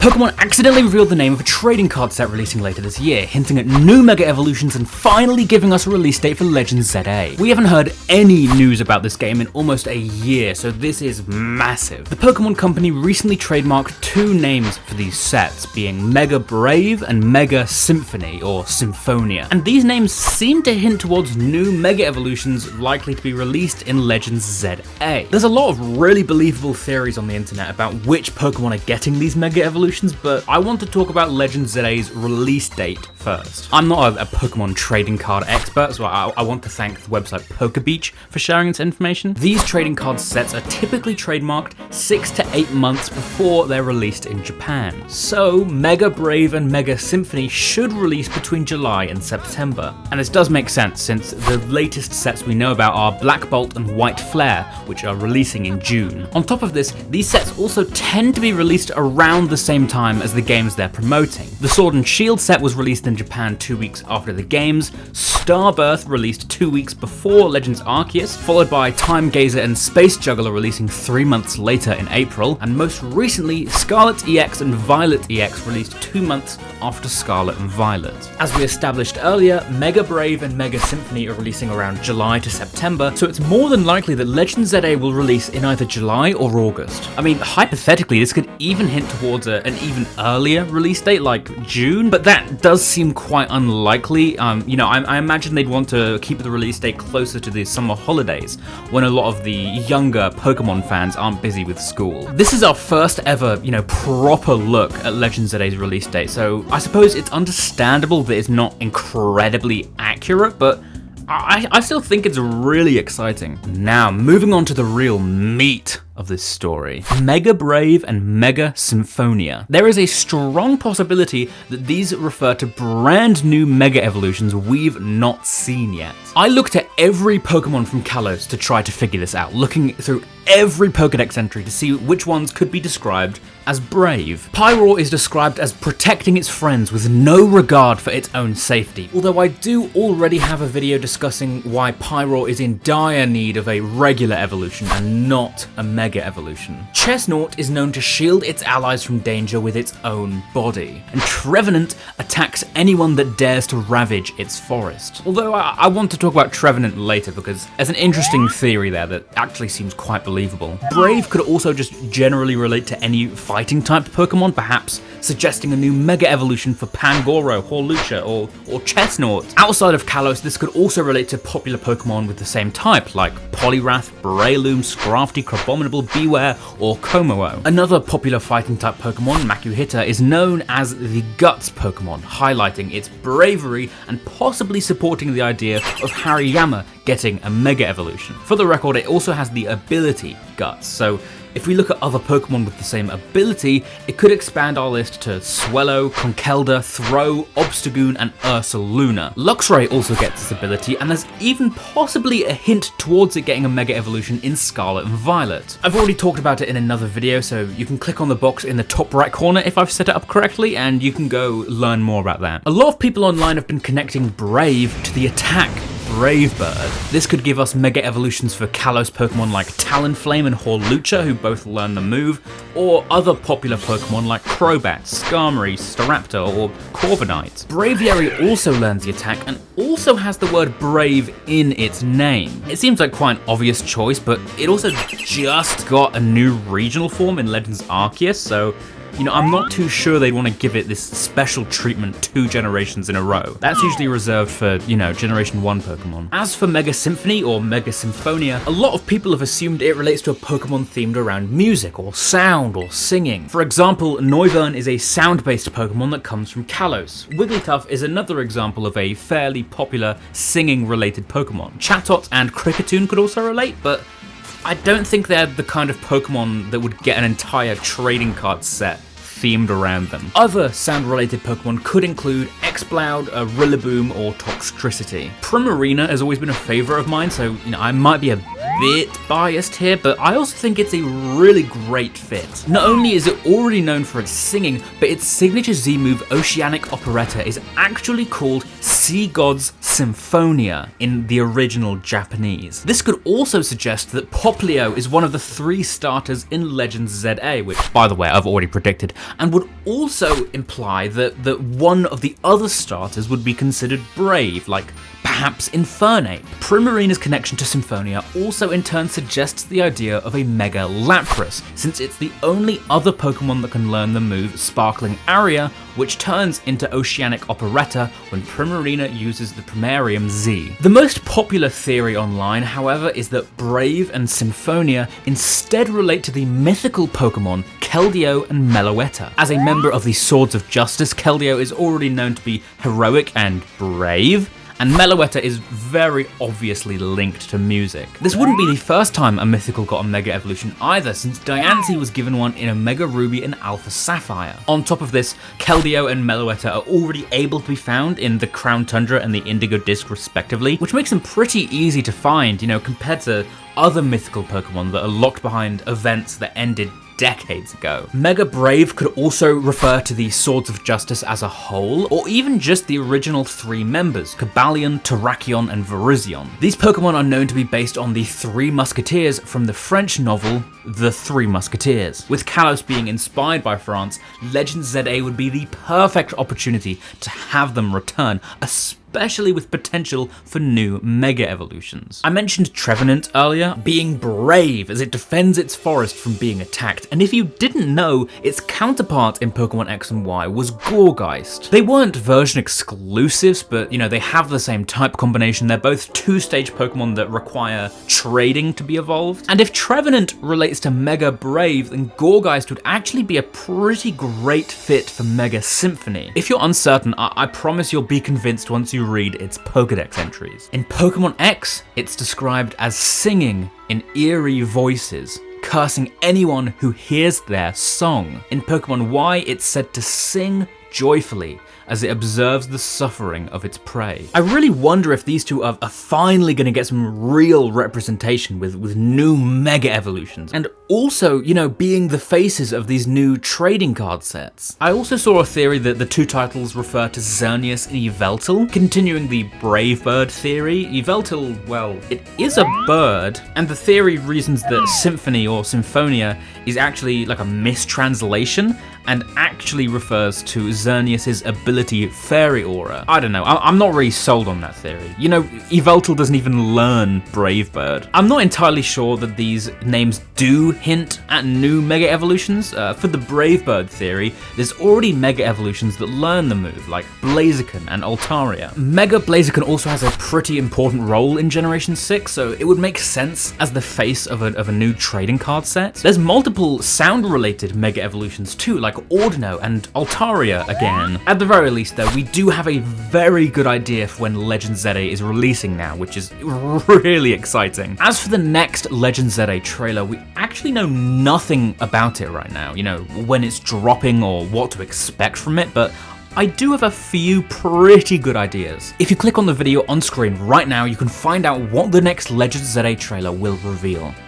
Pokémon accidentally revealed the name of a trading card set releasing later this year, hinting at new Mega Evolutions and finally giving us a release date for Legends ZA. We haven't heard any news about this game in almost a year, so this is massive. The Pokémon company recently trademarked two names for these sets, being Mega Brave and Mega Symphony, or Symphonia. And these names seem to hint towards new Mega Evolutions likely to be released in Legends ZA. There's a lot of really believable theories on the internet about which Pokémon are getting these Mega Evolutions, but I want to talk about Legends ZA's release date first. I'm not a Pokemon trading card expert, so I want to thank the website PokeBeach for sharing this information. These trading card sets are typically trademarked 6 to 8 months before they're released in Japan. So Mega Brave and Mega Symphony should release between July and September. And this does make sense since the latest sets we know about are Black Bolt and White Flare, which are releasing in June. On top of this, these sets also tend to be released around the same time as the games they're promoting. The Sword and Shield set was released in Japan 2 weeks after the games, Starbirth released 2 weeks before Legends Arceus, followed by Time Gazer and Space Juggler releasing 3 months later in April, and most recently Scarlet EX and Violet EX released 2 months after Scarlet and Violet. As we established earlier, Mega Brave and Mega Symphony are releasing around July to September, so it's more than likely that Legends ZA will release in either July or August. I mean, hypothetically, this could even hint towards an even earlier release date, like June, but that does seem quite unlikely. I imagine they'd want to keep the release date closer to the summer holidays, when a lot of the younger Pokemon fans aren't busy with school. This is our first ever, proper look at Legends ZA's release date, so I suppose it's understandable that it's not incredibly accurate, but I still think it's really exciting. Now, moving on to the real meat of this story. Mega Brave and Mega Symphonia. There is a strong possibility that these refer to brand new Mega Evolutions we've not seen yet. I looked at every Pokemon from Kalos to try to figure this out, looking through every Pokedex entry to see which ones could be described as brave. Pyroar is described as protecting its friends with no regard for its own safety, although I do already have a video discussing why Pyroar is in dire need of a regular evolution and not a Mega Evolution. Chestnut is known to shield its allies from danger with its own body, and Trevenant attacks anyone that dares to ravage its forest. Although I want to talk about Trevenant later because there's an interesting theory there that actually seems quite believable. Brave could also just generally relate to any fighting type Pokemon, perhaps suggesting a new Mega Evolution for Pangoro, Horlucha, or Chestnut. Outside of Kalos, this could also relate to popular Pokemon with the same type, like Poliwrath, Breloom, Scrafty, Crabominable, Beware, or Komodo. Another popular fighting type Pokemon, Makuhita, is known as the Guts Pokemon, highlighting its bravery and possibly supporting the idea of Hariyama getting a Mega Evolution. For the record, it also has the ability Guts, so if we look at other Pokemon with the same ability, it could expand our list to Swellow, Conkeldurr, Throh, Obstagoon, and Ursaluna. Luxray also gets this ability, and there's even possibly a hint towards it getting a Mega Evolution in Scarlet and Violet. I've already talked about it in another video, so you can click on the box in the top right corner if I've set it up correctly, and you can go learn more about that. A lot of people online have been connecting Brave to the attack Brave Bird. This could give us Mega Evolutions for Kalos Pokemon like Talonflame and Horlucha, who both learn the move, or other popular Pokemon like Crobat, Skarmory, Staraptor, or Corviknight. Braviary also learns the attack and also has the word Brave in its name. It seems like quite an obvious choice, but it also just got a new regional form in Legends Arceus, so I'm not too sure they'd want to give it this special treatment 2 generations in a row. That's usually reserved for, Generation 1 Pokemon. As for Mega Symphony or Mega Symphonia, a lot of people have assumed it relates to a Pokemon themed around music or sound or singing. For example, Noivern is a sound-based Pokemon that comes from Kalos. Wigglytuff is another example of a fairly popular singing-related Pokemon. Chatot and Kricketune could also relate, but I don't think they're the kind of Pokemon that would get an entire trading card set themed around them. Other sound-related Pokemon could include Exploud, Rillaboom, or Toxtricity. Primarina has always been a favourite of mine, so I might be a bit biased here, but I also think it's a really great fit. Not only is it already known for its singing, but its signature Z move Oceanic Operetta is actually called Sea God's Symphonia in the original Japanese. This could also suggest that Poplio is one of the 3 starters in Legends ZA, which, by the way, I've already predicted, and would also imply that one of the other starters would be considered brave, like perhaps Infernape. Primarina's connection to Symphonia also in turn suggests the idea of a Mega Lapras, since it's the only other Pokemon that can learn the move Sparkling Aria, which turns into Oceanic Operetta when Primarina uses the Primarium Z. The most popular theory online, however, is that Brave and Symphonia instead relate to the mythical Pokemon Keldeo and Meloetta. As a member of the Swords of Justice, Keldeo is already known to be heroic and brave, and Meloetta is very obviously linked to music. This wouldn't be the first time a mythical got a Mega Evolution either, since Diancie was given one in Omega Ruby and Alpha Sapphire. On top of this, Keldeo and Meloetta are already able to be found in the Crown Tundra and the Indigo Disc respectively, which makes them pretty easy to find, compared to other mythical Pokemon that are locked behind events that ended decades ago. Mega Brave could also refer to the Swords of Justice as a whole, or even just the original 3 members, Cobalion, Terrakion, and Virizion. These Pokemon are known to be based on the 3 Musketeers from the French novel The 3 Musketeers. With Kalos being inspired by France, Legends ZA would be the perfect opportunity to have them return, especially with potential for new Mega Evolutions. I mentioned Trevenant earlier, being brave as it defends its forest from being attacked, and if you didn't know, its counterpart in Pokemon X and Y was Gourgeist. They weren't version exclusives, but they have the same type combination. They're both 2-stage Pokemon that require trading to be evolved. And if Trevenant relates to Mega Brave, then Gourgeist would actually be a pretty great fit for Mega Symphony. If you're uncertain, I promise you'll be convinced once you read its Pokédex entries. In Pokemon X, it's described as singing in eerie voices, cursing anyone who hears their song. In Pokemon Y, it's said to sing joyfully as it observes the suffering of its prey. I really wonder if these two are finally going to get some real representation with new Mega Evolutions, and also, being the faces of these new trading card sets. I also saw a theory that the 2 titles refer to Xerneas and Yveltal, continuing the Brave Bird theory. Yveltal, well, it is a bird, and the theory reasons that Symphony or Symphonia is actually like a mistranslation, and actually refers to Xerneas' ability Fairy Aura. I don't know, I'm not really sold on that theory. Yveltal doesn't even learn Brave Bird. I'm not entirely sure that these names do hint at new Mega Evolutions. For the Brave Bird theory, there's already Mega Evolutions that learn the move, like Blaziken and Altaria. Mega Blaziken also has a pretty important role in Generation 6, so it would make sense as the face of a new trading card set. There's multiple sound-related Mega Evolutions too, like Ordino and Altaria again. At the very least though, we do have a very good idea for when Legends ZA is releasing now, which is really exciting. As for the next Legends ZA trailer, we actually know nothing about it right now, when it's dropping or what to expect from it, but I do have a few pretty good ideas. If you click on the video on screen right now, you can find out what the next Legends ZA trailer will reveal.